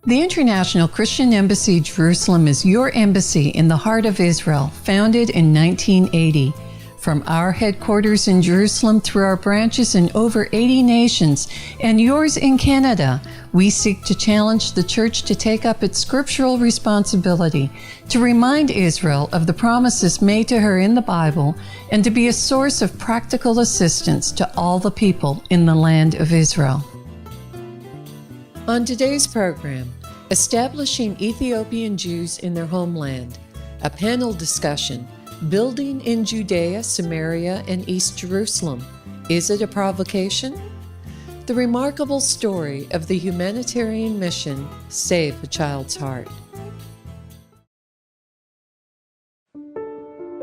The International Christian Embassy Jerusalem is your embassy in the heart of Israel, founded in 1980. From our headquarters in Jerusalem through our branches in over 80 nations and yours in Canada, we seek to challenge the Church to take up its scriptural responsibility, to remind Israel of the promises made to her in the Bible, and to be a source of practical assistance to all the people in the land of Israel. On today's program, Establishing Ethiopian Jews in Their Homeland, a panel discussion, Building in Judea, Samaria, and East Jerusalem. Is it a provocation? The remarkable story of the humanitarian mission, Save a Child's Heart.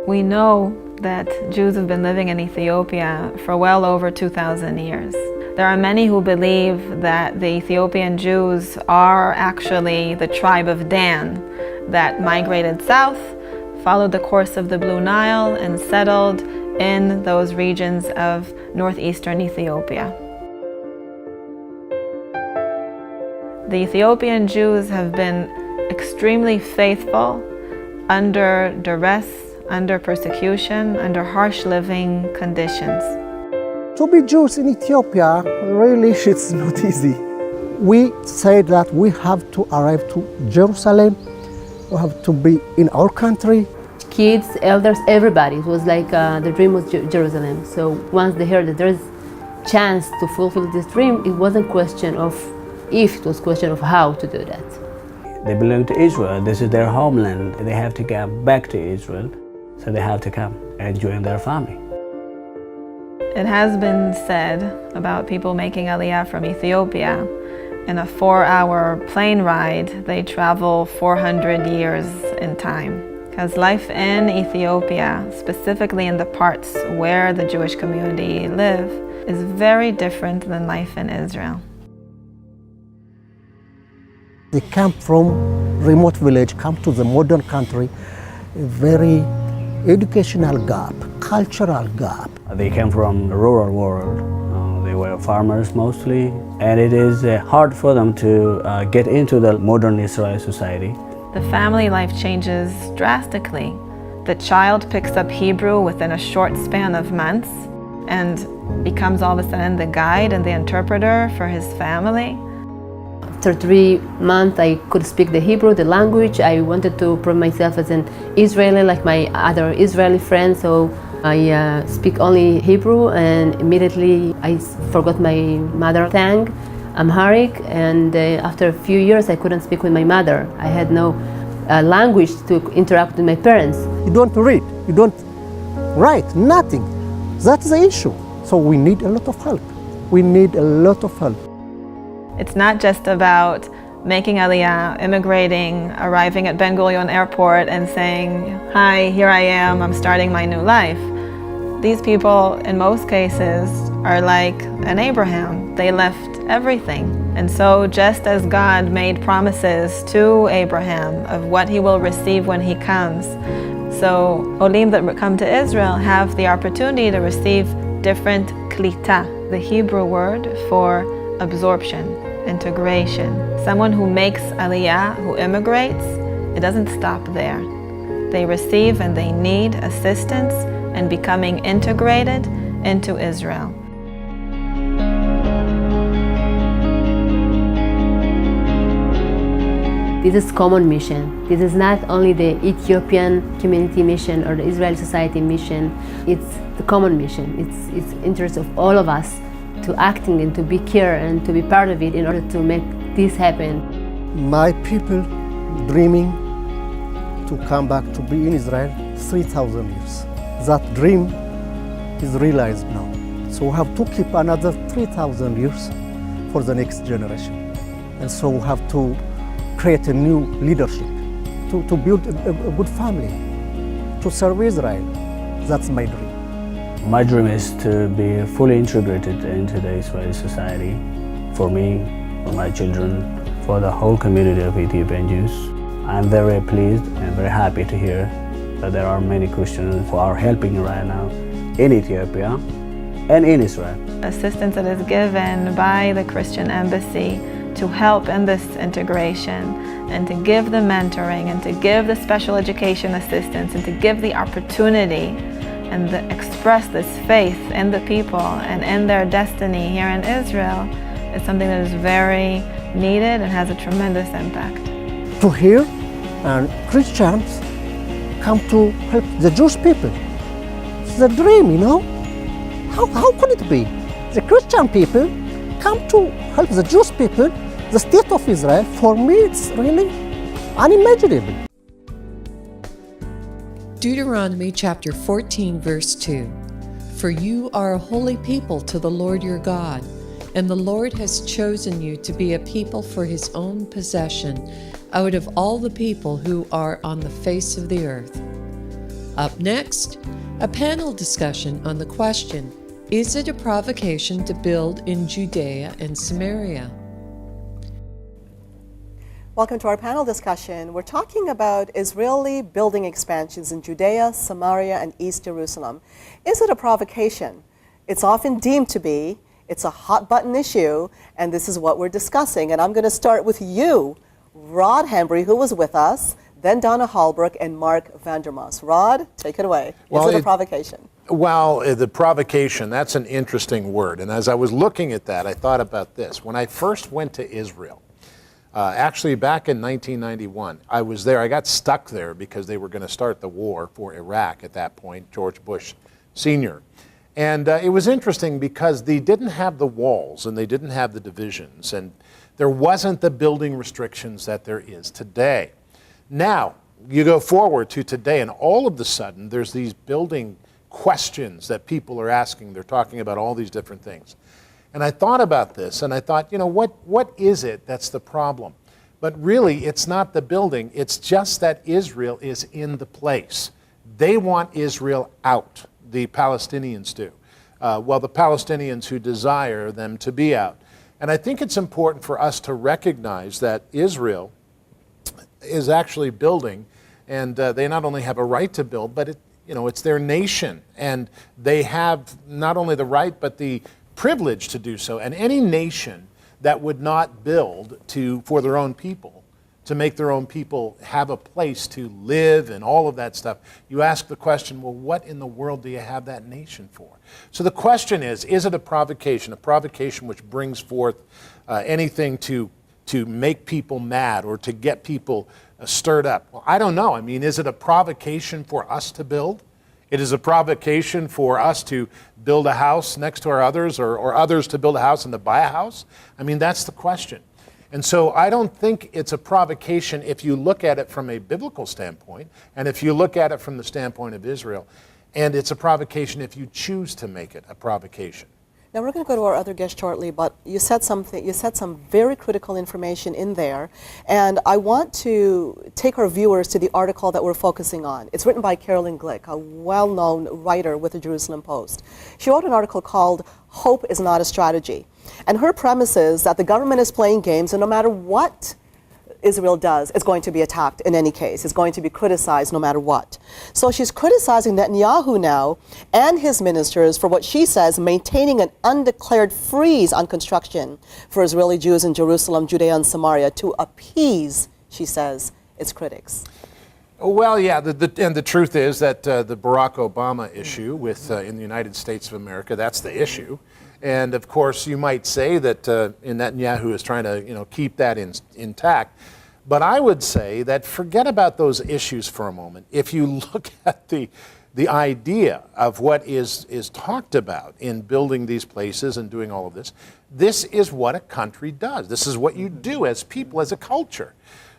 We know that Jews have been living in Ethiopia for well over 2,000 years. There are many who believe that the Ethiopian Jews are actually the tribe of Dan that migrated south, followed the course of the Blue Nile, and settled in those regions of northeastern Ethiopia. The Ethiopian Jews have been extremely faithful under duress, under persecution, under harsh living conditions. To be Jews in Ethiopia, really, it's not easy. We say that we have to arrive to Jerusalem. We have to be in our country. Kids, elders, everybody. It was like the dream was Jerusalem. So once they heard that there's chance to fulfill this dream, it wasn't question of if, it was question of how to do that. They belong to Israel. This is their homeland. They have to come back to Israel, so they have to come and join their family. It has been said about people making Aliyah from Ethiopia. In a 4-hour plane ride, they travel 400 years in time. Because life in Ethiopia, specifically in the parts where the Jewish community live, is very different than life in Israel. They come from remote village, come to the modern country, a very educational gap, cultural gap. They came from the rural world. They were farmers mostly, and it is hard for them to get into the modern Israeli society. The family life changes drastically. The child picks up Hebrew within a short span of months and becomes all of a sudden the guide and the interpreter for his family. After 3 months, I could speak the Hebrew, the language. I wanted to prove myself as an Israeli like my other Israeli friends, so I speak only Hebrew, and immediately I forgot my mother tongue, Amharic, and after a few years I couldn't speak with my mother. I had no language to interact with my parents. You don't read, you don't write, nothing. That's the issue. So we need a lot of help. We need a lot of help. It's not just about making Aliyah, immigrating, arriving at Ben Gurion Airport and saying, "Hi, here I am, I'm starting my new life." These people, in most cases, are like an Abraham. They left everything. And so just as God made promises to Abraham of what he will receive when he comes, so Olim that come to Israel have the opportunity to receive different klita, the Hebrew word for absorption, integration. Someone who makes Aliyah, who immigrates, it doesn't stop there. They receive and they need assistance in becoming integrated into Israel. This is common mission. This is not only the Ethiopian community mission or the Israeli society mission. It's the common mission. It's interest of all of us to acting and to be care and to be part of it in order to make this happen. My people dreaming to come back to be in Israel 3,000 years. That dream is realized now. So we have to keep another 3,000 years for the next generation. And so we have to create a new leadership, to build a good family, to serve Israel. That's my dream. My dream is to be fully integrated into the Israeli society, for me, for my children, for the whole community of Ethiopian Jews. I'm very pleased and very happy to hear that there are many Christians who are helping right now in Ethiopia and in Israel. Assistance that is given by the Christian embassy to help in this integration and to give the mentoring and to give the special education assistance and to give the opportunity and to express this faith in the people and in their destiny here in Israel is something that is very needed and has a tremendous impact. To hear and Christians come to help the Jewish people. It's a dream, you know? How could it be? The Christian people come to help the Jewish people, the state of Israel. For me, it's really unimaginable. Deuteronomy chapter 14, verse 2. For you are a holy people to the Lord your God, and the Lord has chosen you to be a people for his own possession out of all the people who are on the face of the earth. Up next, a panel discussion on the question, is it a provocation to build in Judea and Samaria? Welcome to our panel discussion. We're talking about Israeli building expansions in Judea, Samaria, and East Jerusalem. Is it a provocation? It's often deemed to be. It's a hot button issue, and this is what we're discussing. And I'm going to start with you, Rod Hembry, who was with us, then Donna Hallbrook and Mark Vandermoss. Rod, take it away. Is it a provocation? Well, the provocation, that's an interesting word. And as I was looking at that, I thought about this. When I first went to Israel, actually back in 1991, I was there. I got stuck there because they were going to start the war for Iraq at that point, George Bush Sr. And it was interesting because they didn't have the walls and they didn't have the divisions, and there wasn't the building restrictions that there is today. Now, you go forward to today, and all of a sudden, there's these building questions that people are asking. They're talking about all these different things. And I thought about this, and I thought, you know, what is it that's the problem? But really, it's not the building. It's just that Israel is in the place. They want Israel out. The Palestinians do. Well, the Palestinians who desire them to be out. And I think it's important for us to recognize that Israel is actually building, and they not only have a right to build, but it's their nation, and they have not only the right but the privilege to do so. And any nation that would not build for their own people, to make their own people have a place to live and all of that stuff, you ask the question, well, what in the world do you have that nation for? So the question is it a provocation which brings forth anything to make people mad or to get people stirred up? Well, I don't know. I mean, is it a provocation for us to build? It is a provocation for us to build a house next to our others, or others to build a house and to buy a house? I mean, that's the question. And so I don't think it's a provocation if you look at it from a biblical standpoint, and if you look at it from the standpoint of Israel, and it's a provocation if you choose to make it a provocation. Now we're going to go to our other guest shortly, but you said some very critical information in there, and I want to take our viewers to the article that we're focusing on. It's written by Carolyn Glick, a well-known writer with the Jerusalem Post. She wrote an article called "Hope is Not a Strategy," and her premise is that the government is playing games, and no matter what Israel does, it's going to be attacked in any case. It's going to be criticized no matter what. So she's criticizing Netanyahu now and his ministers for what she says maintaining an undeclared freeze on construction for Israeli Jews in Jerusalem, Judea, and Samaria to appease, she says, its critics. Well, yeah, and the truth is that the Barack Obama issue in the United States of America, that's the issue. And of course, you might say that Netanyahu is trying to keep that intact. But I would say that forget about those issues for a moment. If you look at the idea of what is talked about in building these places and doing all of this, this is what a country does. This is what you do as people, as a culture.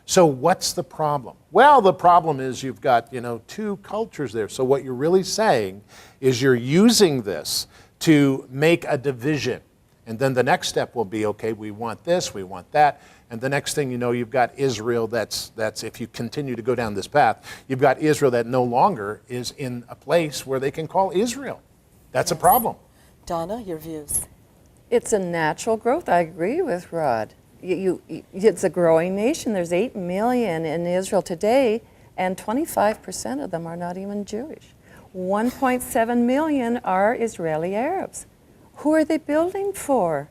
So what's the problem? Well, the problem is you've got two cultures there. So what you're really saying is you're using this to make a division. And then the next step will be, okay, we want this, we want that. And the next thing you know, you've got Israel that's if you continue to go down this path, you've got Israel that no longer is in a place where they can call Israel. That's a problem. Donna, your views? It's a natural growth. I agree with Rod. It's a growing nation. There's 8 million in Israel today, and 25% of them are not even Jewish. 1.7 million are Israeli Arabs. Who are they building for?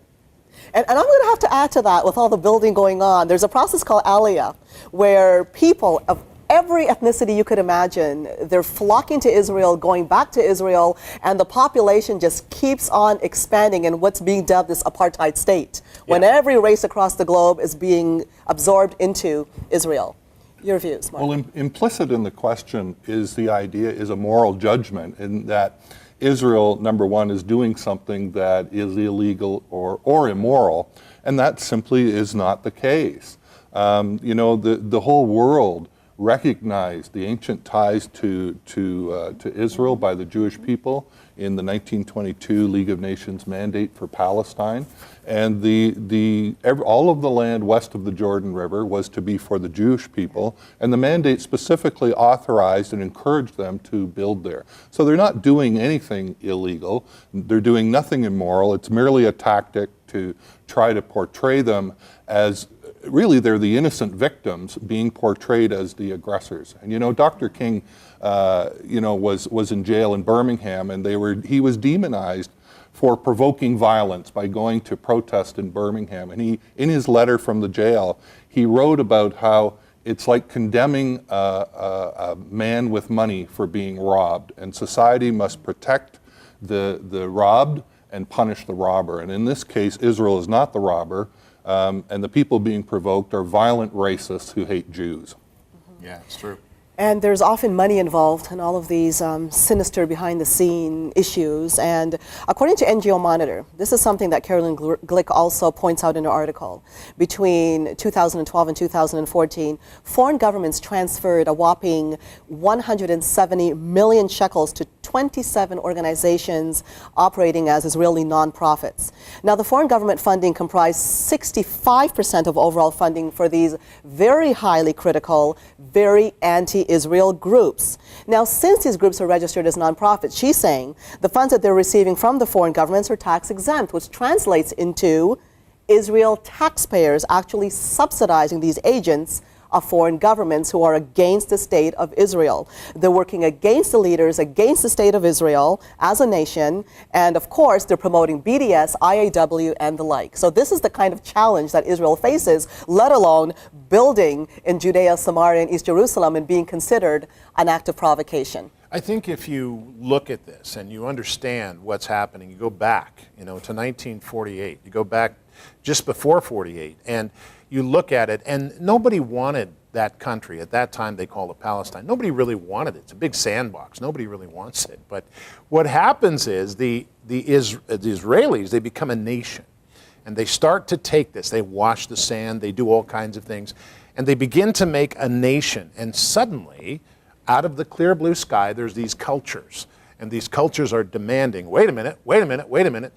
And I'm going to have to add to that with all the building going on. There's a process called Aliyah, where people of every ethnicity you could imagine, they're flocking to Israel, going back to Israel, and the population just keeps on expanding in what's being dubbed this apartheid state, when every race across the globe is being absorbed into Israel. Your views, Mark? Well, implicit in the question is the idea is a moral judgment in that Israel, number one, is doing something that is illegal or immoral, and that simply is not the case. You know, the whole world recognized the ancient ties to Israel by the Jewish people in the 1922 League of Nations mandate for Palestine, and all of the land west of the Jordan River was to be for the Jewish people, and the mandate specifically authorized and encouraged them to build there. So they're not doing anything illegal, they're doing nothing immoral, it's merely a tactic to try to portray them as really they're the innocent victims being portrayed as the aggressors. And you know, Dr. King, you know, was in jail in Birmingham, and he was demonized for provoking violence by going to protest in Birmingham. And in his letter from the jail, he wrote about how it's like condemning a man with money for being robbed, and society must protect the robbed and punish the robber. And in this case, Israel is not the robber. And the people being provoked are violent racists who hate Jews. Yeah, it's true. And there's often money involved in all of these sinister behind-the-scene issues. And according to NGO Monitor, this is something that Carolyn Glick also points out in her article. Between 2012 and 2014, foreign governments transferred a whopping 170 million shekels to 27 organizations operating as Israeli nonprofits. Now, the foreign government funding comprised 65% of overall funding for these very highly critical, very anti-Israel groups. Now, since these groups are registered as nonprofits, she's saying the funds that they're receiving from the foreign governments are tax exempt, which translates into Israel taxpayers actually subsidizing these agents of foreign governments who are against the state of Israel. They're working against the leaders, against the state of Israel as a nation, and of course they're promoting BDS, IAW, and the like. So this is the kind of challenge that Israel faces, let alone building in Judea, Samaria, and East Jerusalem and being considered an act of provocation. I think if you look at this and you understand what's happening, you go back, you know, to 1948, you go back just before 48, and you look at it, and nobody wanted that country. At that time, they called it Palestine. Nobody really wanted it. It's a big sandbox. Nobody really wants it. But what happens is the Israelis, they become a nation, and they start to take this. They wash the sand. They do all kinds of things, and they begin to make a nation. And suddenly, out of the clear blue sky, there's these cultures, and these cultures are demanding, wait a minute, wait a minute, wait a minute.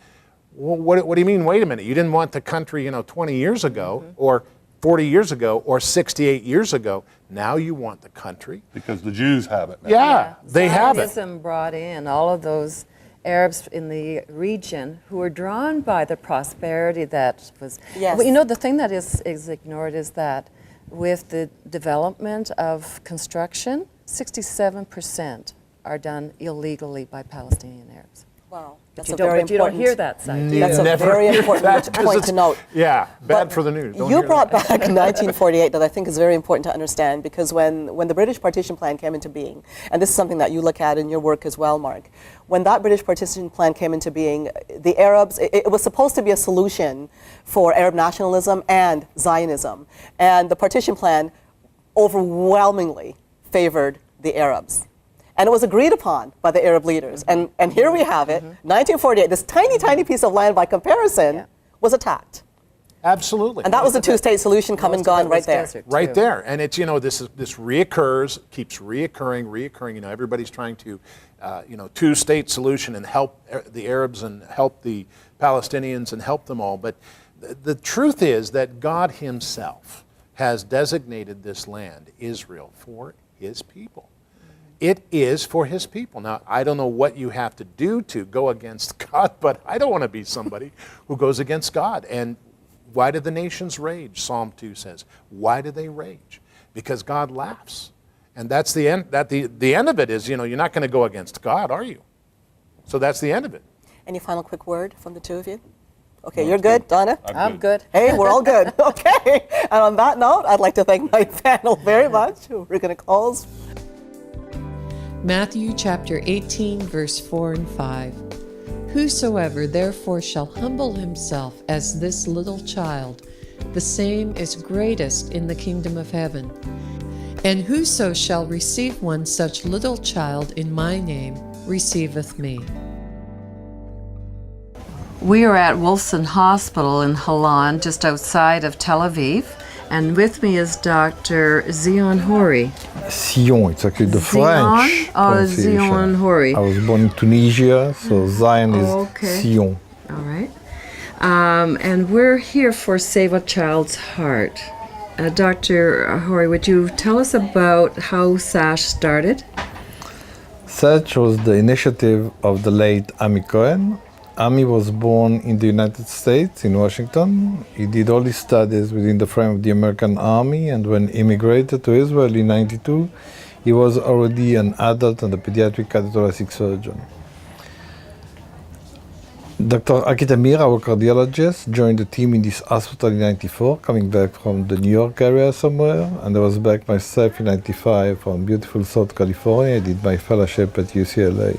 Well, what do you mean, wait a minute? You didn't want the country, you know, 20 years ago, or 40 years ago, or 68 years ago. Now you want the country. Because the Jews have it now. Yeah, they have it. Zionism brought in all of those Arabs in the region who were drawn by the prosperity that was. Yes. Well, you know, the thing that is ignored is that with the development of construction, 67% are done illegally by Palestinian Arabs. Wow. But you don't hear that side. That's a very important point to note. Yeah, bad for the news. You brought back 1948 that I think is very important to understand, because when the British partition plan came into being, and this is something that you look at in your work as well, Mark, when that British partition plan came into being, the Arabs, it was supposed to be a solution for Arab nationalism and Zionism. And the partition plan overwhelmingly favored the Arabs. And it was agreed upon by the Arab leaders. And here we have it, 1948, this tiny, tiny piece of land by comparison was attacked. Absolutely. And that was the two-state solution come and gone right there. Right there. And it's, you know, this reoccurs, keeps reoccurring. You know, everybody's trying to, you know, two-state solution and help the Arabs and help the Palestinians and help them all. But the truth is that God himself has designated this land, Israel, for his people. It is for his people. Now, I don't know what you have to do to go against God, but I don't want to be somebody who goes against God. And why do the nations rage? Psalm 2 says. Why do they rage? Because God laughs. And that's the end. The end of it is, you know, you're not going to go against God, are you? So that's the end of it. Any final quick word from the two of you? Okay, No, you're good, Donna? I'm good. Hey, we're all good. Okay. And on that note, I'd like to thank my panel very much. We're going to close. Matthew chapter 18, verse 4 and 5. Whosoever therefore shall humble himself as this little child, the same is greatest in the kingdom of heaven. And whoso shall receive one such little child in my name receiveth me. We are at Wolfson Hospital in Holland, just outside of Tel Aviv, and with me is Dr. Zion Hori. Sion, it's actually the Zion French or pronunciation. Zion Hori? I was born in Tunisia, so Zion is Okay. Sion. All right. And we're here for Save a Child's Heart. Dr. Hori, would you tell us about how SASH started? Such was the initiative of the late Ami Cohen. Ami was born in the United States, in Washington. He did all his studies within the frame of the American Army, and when he immigrated to Israel in '92, he was already an adult and a pediatric cardiothoracic surgeon. Dr. Aki Tamir, our cardiologist, joined the team in this hospital in '94, coming back from the New York area somewhere, and I was back myself in '95 from beautiful South California. I did my fellowship at UCLA.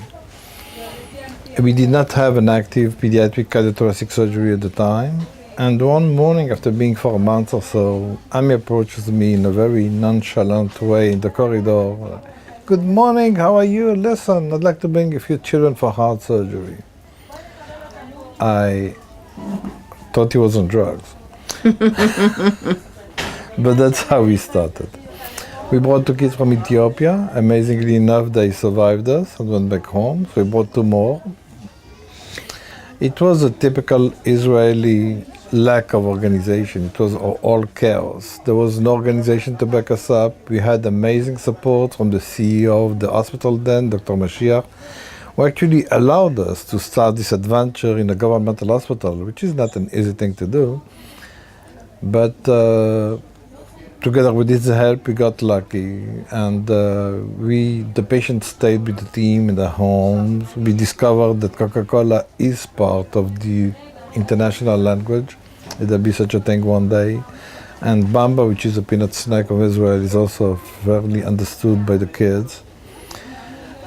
We did not have an active pediatric cardiothoracic surgery at the time, and one morning after being for a month or so, Ami approaches me in a very nonchalant way in the corridor. Good morning, how are you? Listen, I'd like to bring a few children for heart surgery. I thought he was on drugs. But that's how we started. We brought 2 kids from Ethiopia. Amazingly enough, they survived us and went back home, so we brought 2 more. It was a typical Israeli lack of organization. It was all chaos. There was no organization to back us up. We had amazing support from the CEO of the hospital then, Dr. Mashiach, who actually allowed us to start this adventure in a governmental hospital, which is not an easy thing to do. But together with his help, we got lucky, and the patients stayed with the team in their homes. We discovered that Coca-Cola is part of the international language. There'll be such a thing one day. And Bamba, which is a peanut snack of Israel, is also fairly understood by the kids.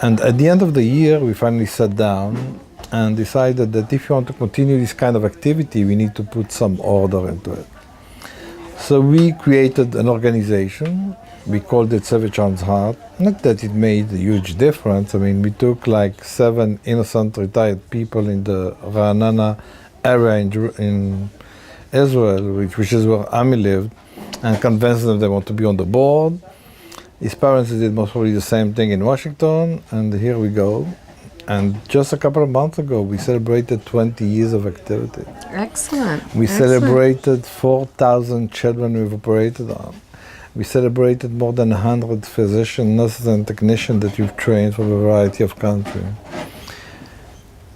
And at the end of the year, we finally sat down and decided that if you want to continue this kind of activity, we need to put some order into it. So we created an organization. We called it Save a Child's Heart. Not that it made a huge difference. I mean, we took like 7 innocent retired people in the Ra'anana area in Israel, which is where Ami lived, and convinced them they want to be on the board. His parents did most probably the same thing in Washington, and here we go. And just a couple of months ago, we celebrated 20 years of activity. Excellent. We celebrated 4,000 children we've operated on. We celebrated more than 100 physicians, nurses, and technicians that we've trained from a variety of countries.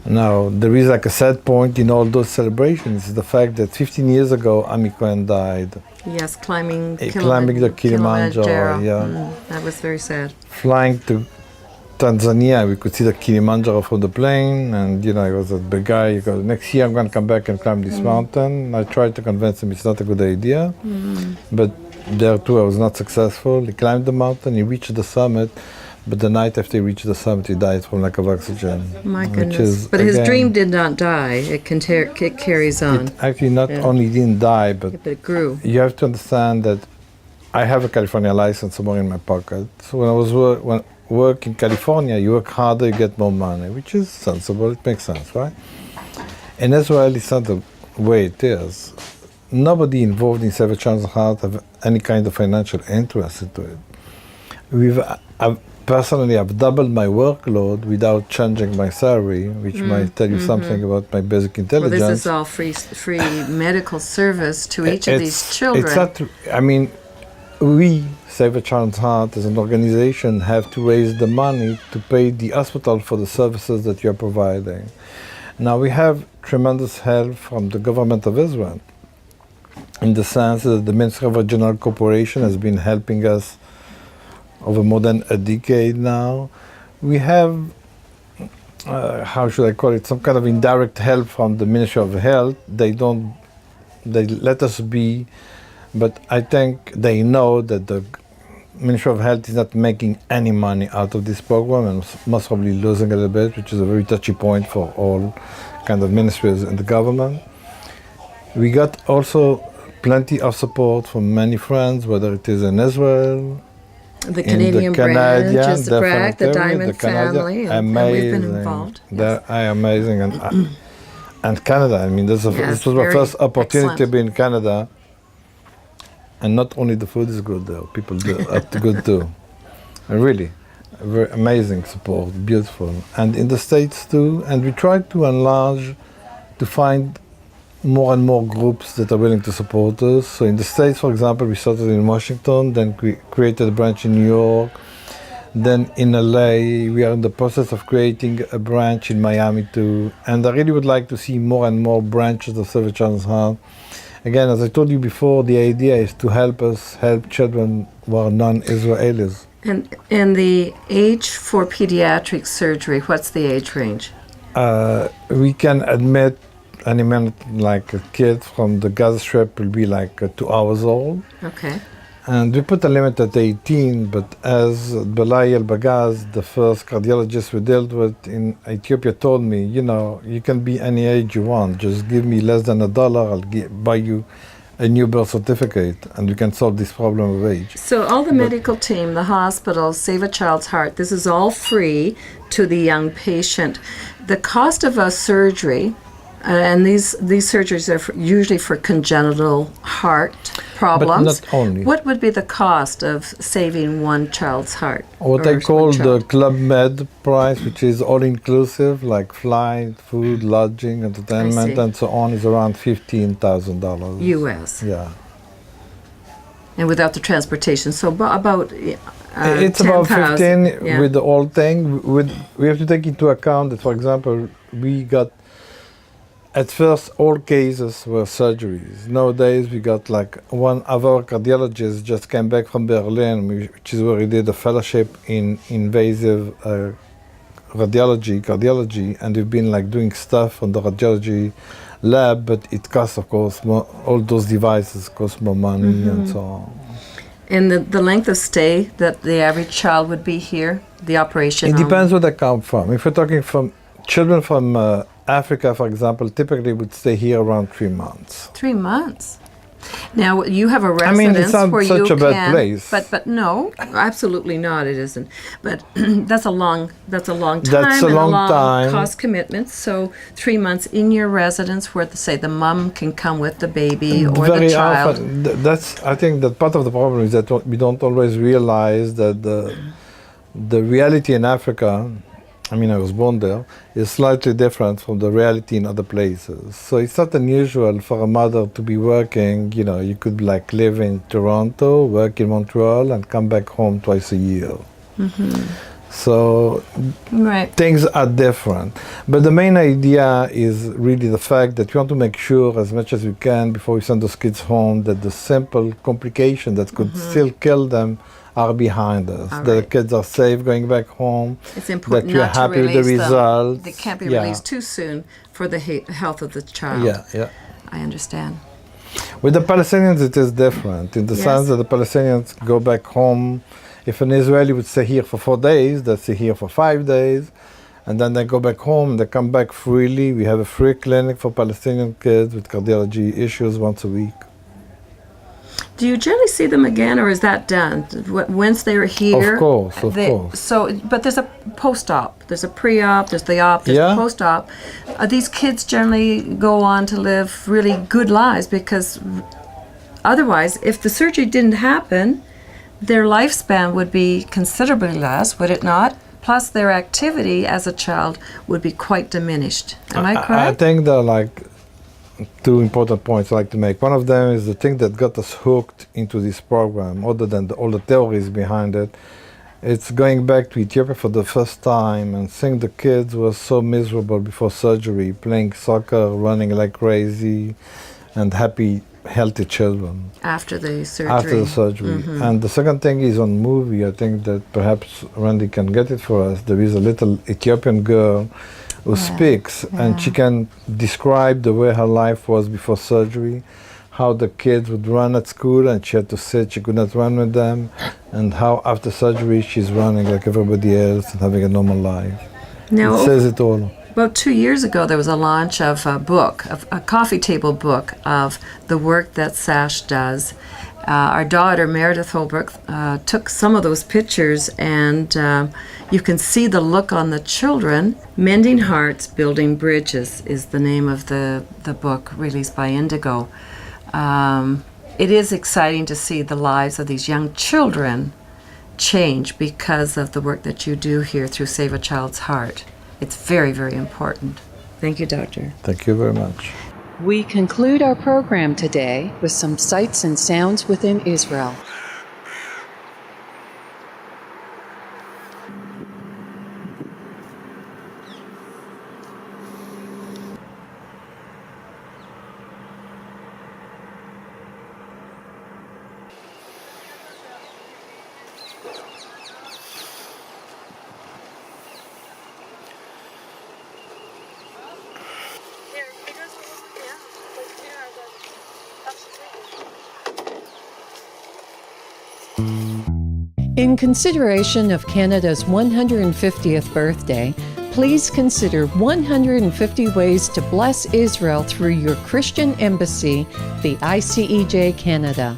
Now, there is like a sad point in all those celebrations, is the fact that 15 years ago, Ami Cohen died. Yes, climbing the Kilimanjaro, yeah. That was very sad. Flying to Tanzania, we could see the Kilimanjaro from the plane, and he was a big guy. He goes, next year I'm going to come back and climb this mountain. I tried to convince him it's not a good idea, but there too I was not successful. He climbed the mountain, he reached the summit, but the night after he reached the summit, he died from lack of oxygen. My goodness. But his dream did not die. It carries on. It actually not only didn't die, but it grew. You have to understand that I have a California license somewhere in my pocket. So when I was work in California, you work harder, you get more money, which is sensible, it makes sense, right? In Israel, it's not the way it is. Nobody involved in Save a Child's Heart have any kind of financial interest into it. Personally, I've doubled my workload without changing my salary, which might tell you something about my basic intelligence. Well, this is all free medical service to each of these children. It's not, I mean, we, Save a Child's Heart, as an organization, have to raise the money to pay the hospital for the services that you're providing. Now, we have tremendous help from the government of Israel, in the sense that the Ministry of Regional Cooperation has been helping us over more than a decade now. We have how should I call it, some kind of indirect help from the Ministry of Health. They let us be, but I think they know that the Ministry of Health is not making any money out of this program and most probably losing a little bit, which is a very touchy point for all kind of ministries in the government. We got also plenty of support from many friends, whether it is in Israel, The Canadian branch is the BRAC, the Diamond family, and we've been involved. They're amazing, and Canada. I mean, this was my first opportunity to be in Canada, and not only the food is good there, people are good too. And really, very amazing support, beautiful, and in the States too. And we try to enlarge, to find more and more groups that are willing to support us. So in the States, for example, we started in Washington, then we created a branch in New York, then in LA. We are in the process of creating a branch in Miami too. And I really would like to see more and more branches of Save a Child's Heart. Again, as I told you before, the idea is to help children who are non-Israelis. And the age for pediatric surgery, what's the age range? We can admit any minute, like a kid from the Gaza Strip will be like 2 hours old. Okay. And we put a limit at 18, but as Belay El-Bagaz, the first cardiologist we dealt with in Ethiopia, told me, you can be any age you want. Just give me less than $1, I'll buy you a new birth certificate, and we can solve this problem of age. So all the medical team, the hospital, Save a Child's Heart, this is all free to the young patient. The cost of a surgery, and these surgeries are usually for congenital heart problems. But not only. What would be the cost of saving one child's heart? What I call the Club Med price, which is all-inclusive, like flight, food, lodging, entertainment, and so on, is around $15,000. US. Yeah. And without the transportation, so about it's about 15 with the whole thing. We have to take into account that, for example, we got, at first, all cases were surgeries. Nowadays, we got like one of our cardiologists just came back from Berlin, which is where he did a fellowship in invasive cardiology, and we've been like doing stuff on the radiology lab, but it costs, of course, more, all those devices cost more money and so on. And the length of stay that the average child would be here, the operation? It depends where they come from. If we're talking from children from Africa, for example, typically would stay here around 3 months. 3 months. Now you have a residence it's not where such you a bad place. But no, absolutely not. It isn't. But that's a long time. That's a and long a long time. cost commitment. So 3 months in your residence, where say the mom can come with the baby or Very the child. often, I think that part of the problem is that we don't always realize that the reality in Africa, I was born there, is slightly different from the reality in other places. So it's not unusual for a mother to be working, you could like live in Toronto, work in Montreal, and come back home twice a year. So things are different. But the main idea is really the fact that we want to make sure as much as we can before we send those kids home that the simple complications that could still kill them are behind us. That the kids are safe going back home. It's important that we're not happy to with the release results. They can't be released too soon for the health of the child. Yeah. I understand. With the Palestinians, it is different in the sense that the Palestinians go back home. If an Israeli would stay here for 4 days, they stay here for 5 days, and then they go back home and they come back freely. We have a free clinic for Palestinian kids with cardiology issues once a week. Do you generally see them again, or is that done once they're here? Of course. So, but there's a post-op, there's a pre-op, there's the op, there's the post-op. These kids generally go on to live really good lives because otherwise, if the surgery didn't happen, their lifespan would be considerably less, would it not? Plus, their activity as a child would be quite diminished. Am I correct? I think there are like 2 important points I'd like to make. One of them is the thing that got us hooked into this program, other than all the theories behind it. It's going back to Ethiopia for the first time and seeing the kids were so miserable before surgery, playing soccer, running like crazy, and happy healthy children After the surgery. after the surgery. And the second thing is on movie. I think that perhaps Randy can get it for us. There is a little Ethiopian girl who speaks, and she can describe the way her life was before surgery, how the kids would run at school and she had to sit, she could not run with them, and how after surgery she's running like everybody else and having a normal life. Now, It says it all. about 2 years ago, there was a launch of a book, a coffee table book of the work that SASH does. Our daughter, Meredith Holbrook, took some of those pictures, and you can see the look on the children. Mending Hearts, Building Bridges is the name of the book released by Indigo. It is exciting to see the lives of these young children change because of the work that you do here through Save a Child's Heart. It's very, very important. Thank you, Doctor. Thank you very much. We conclude our program today with some sights and sounds within Israel. In consideration of Canada's 150th birthday, please consider 150 ways to bless Israel through your Christian embassy, the ICEJ Canada.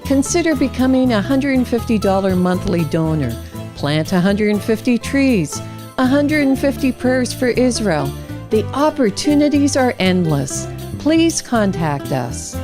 Consider becoming a $150 monthly donor. Plant 150 trees, 150 prayers for Israel. The opportunities are endless. Please contact us.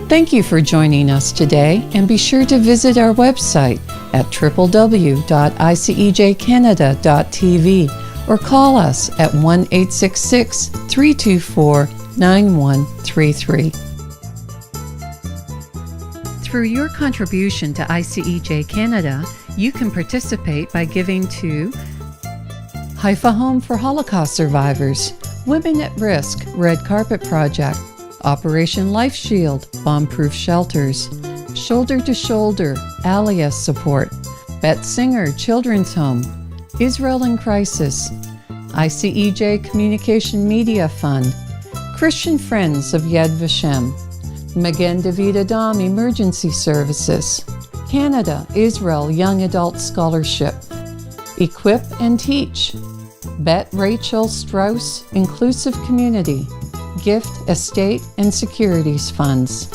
Thank you for joining us today, and be sure to visit our website at www.icejcanada.tv or call us at 1-866-324-9133. Through your contribution to ICEJ Canada, you can participate by giving to Haifa Home for Holocaust Survivors, Women at Risk, Red Carpet Project, Operation Life Shield, Bomb-Proof Shelters, Shoulder to Shoulder, Alias Support, Bet Singer Children's Home, Israel in Crisis, ICEJ Communication Media Fund, Christian Friends of Yad Vashem, Magen David Adam Emergency Services, Canada Israel Young Adult Scholarship, Equip and Teach, Bet Rachel Strauss Inclusive Community, Gift, Estate, and Securities Funds.